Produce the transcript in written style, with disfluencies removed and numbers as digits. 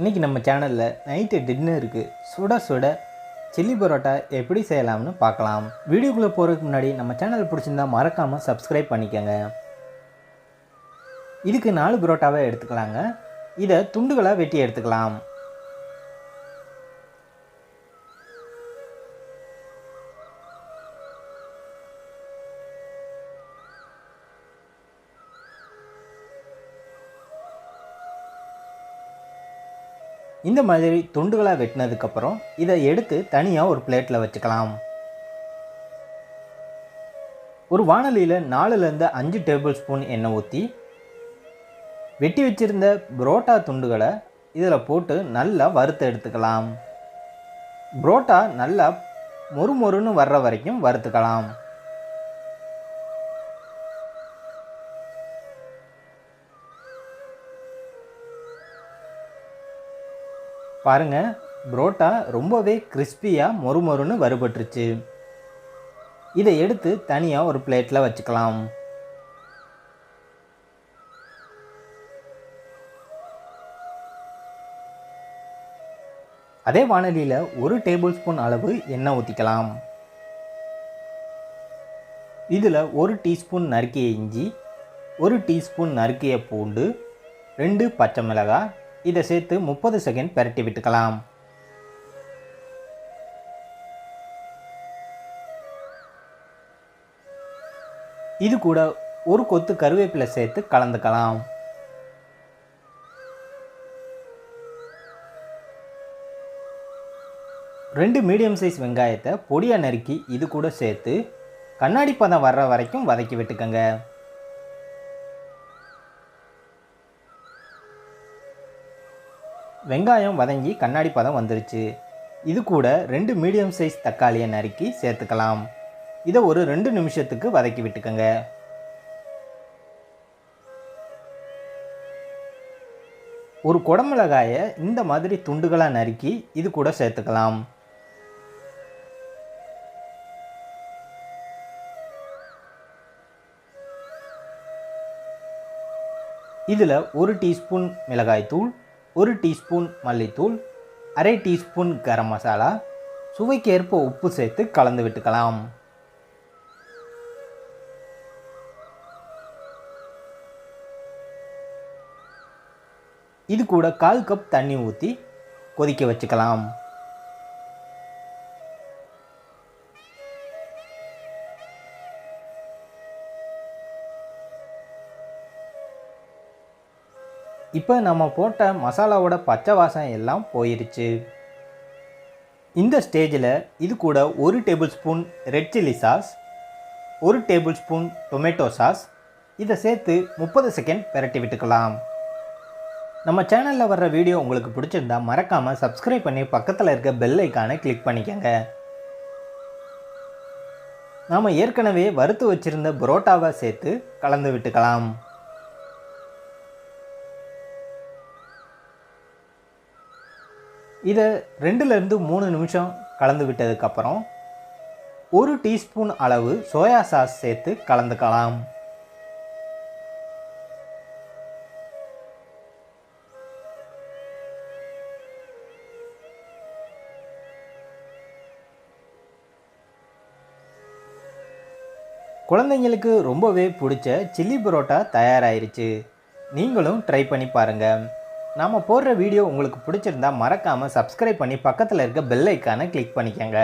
இன்றைக்கி நம்ம சேனலில் நைட்டு டின்னருக்கு சுட சுட சில்லி பரோட்டா எப்படி செய்யலாம்னு பார்க்கலாம். வீடியோக்குள்ளே போகிறதுக்கு முன்னாடி நம்ம சேனல் பிடிச்சிருந்தா மறக்காமல் சப்ஸ்கிரைப் பண்ணிக்கோங்க. இதுக்கு 4 பரோட்டாவை எடுத்துக்கலாங்க. இதை துண்டுகளாக வெட்டி எடுத்துக்கலாம். இந்த மாதிரி துண்டுகளாக வெட்டினதுக்கப்புறம் இதை எடுத்து தனியாக ஒரு பிளேட்டில் வச்சுக்கலாம். ஒரு வாணலியில் 4லேருந்து 5 டேபிள் ஸ்பூன் எண்ணெய் ஊற்றி வெட்டி வச்சுருந்த புரோட்டா துண்டுகளை இதில் போட்டு நல்லா வறுத்து எடுத்துக்கலாம். புரோட்டா நல்லா மொறுமொறுன்னு வர்ற வரைக்கும் வறுத்துக்கலாம். பாருங்கள், புரோட்டா ரொம்பவே கிறிஸ்பியாக மொறுமொறுன்னு வறுபட்டுருச்சு. இதை எடுத்து தனியாக ஒரு பிளேட்டில் வச்சுக்கலாம். அதே வாணலியில் 1 டேபிள் ஸ்பூன் அளவு எண்ணெய் ஊற்றிக்கலாம். இதில் 1 டீஸ்பூன் நறுக்கிய இஞ்சி, 1 டீஸ்பூன் நறுக்கிய பூண்டு, 2 பச்சை மிளகாய் இதை சேர்த்து 30 செகண்ட் பெரட்டி விட்டுக்கலாம். இது கூட ஒரு கொத்து கருவேப்பிலை சேர்த்து கலந்துக்கலாம். ரெண்டு மீடியம் சைஸ் வெங்காயத்தை பொடியாக நறுக்கி இது கூட சேர்த்து கண்ணாடி பதம் வர்ற வரைக்கும் வதக்கி விட்டுக்கங்க. வெங்காயம் வதங்கி கண்ணாடி பதம் வந்துருச்சு. இது கூட 2 மீடியம் சைஸ் தக்காளியை நறுக்கி சேர்த்துக்கலாம். இதை ஒரு 2 நிமிஷத்துக்கு வதக்கி விட்டுக்கங்க. ஒரு குடமிளகாயை இந்த மாதிரி துண்டுகளாக நறுக்கி இது கூட சேர்த்துக்கலாம். இதில் 1 டீஸ்பூன் மிளகாய்த்தூள், 1 டீஸ்பூன் மல்லித்தூள், அரை டீஸ்பூன் கரம் மசாலா, சுவைக்கேற்ப உப்பு சேர்த்து கலந்து விட்டுக்கலாம். இது கூட 1/4 கப் தண்ணி ஊற்றி கொதிக்க வச்சுக்கலாம். இப்போ நம்ம போட்ட மசாலாவோட பச்சை வாசம் எல்லாம் போயிருச்சு. இந்த ஸ்டேஜில் இது கூட 1 table spoon red chilli sauce, 1 table spoon tomato sauce இதை சேர்த்து 30 செகண்ட் பெரட்டி விட்டுக்கலாம். நம்ம சேனலில் வர்ற வீடியோ உங்களுக்கு பிடிச்சிருந்தா மறக்காமல் சப்ஸ்கிரைப் பண்ணி பக்கத்தில் இருக்க பெல் ஐக்கானை கிளிக் பண்ணிக்கோங்க. நாம் ஏற்கனவே வறுத்து வச்சுருந்த புரோட்டாவை சேர்த்து கலந்து விட்டுக்கலாம். இதை 2லேருந்து 3 நிமிஷம் கலந்து விட்டதுக்கப்புறம் 1 டீஸ்பூன் அளவு சோயா சாஸ் சேர்த்து கலந்துக்கலாம். குழந்தைங்களுக்கு ரொம்பவே பிடிச்ச சில்லி பரோட்டா தயாராகிருச்சு. நீங்களும் ட்ரை பண்ணி பாருங்கள். நாம் போடுற வீடியோ உங்களுக்கு பிடிச்சிருந்தா மறக்காமல் சப்ஸ்கிரைப் பண்ணி பக்கத்தில் இருக்க பெல் ஐக்கானை கிளிக் பண்ணிக்கோங்க.